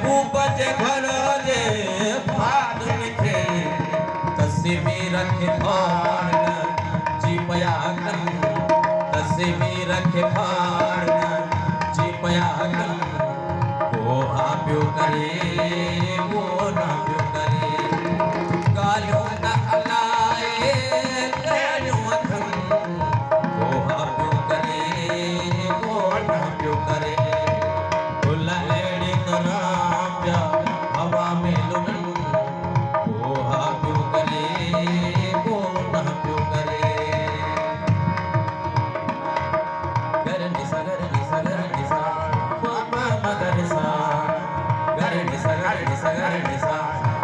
महबूब जे घर जे भाग मिठे तस्वीर रखे खान जी पया कन तस्वीर रखे खान जी पया कन वो हा पियो करे वो ना पियो करे गालियों ना हलाए कहिड़ियूं अथनि वो हा पियो करे वो ना पियो करे गुल अहिड़ी तरह पिया हवा में लुटनि वो हा पियो करे वो ना पियो करे गर निसा गर निसा गर निसा प प म गर सा गर निसा गर निसा गर निसा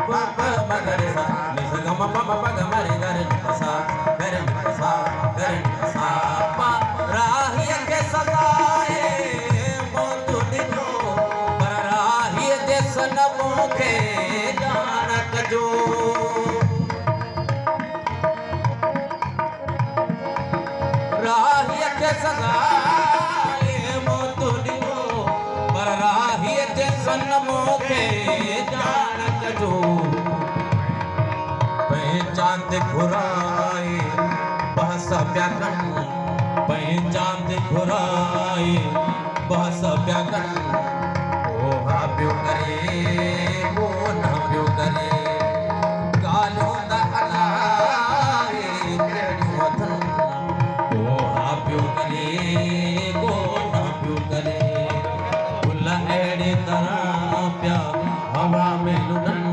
प प म गर सा निसा ग म प म प ग म रे गर निसा गर निसा गर निसा प राही के सजाए मौत दिनो पर राही दे सनमों के जानत जो राही के सजाए मौत दिनो पर राही दे सनमों के जानत जो पहचान दे घुराए बहस व्याकरण पहचान दे घुराए बहस व्याकरण वो हा पियो करे वो ना पियो करे गालियों दा हलाए कहिड़ियूं अथनि वो हा पियो करे वो ना पियो करे गुल अहिड़े तरह पिया हवा में लुटनि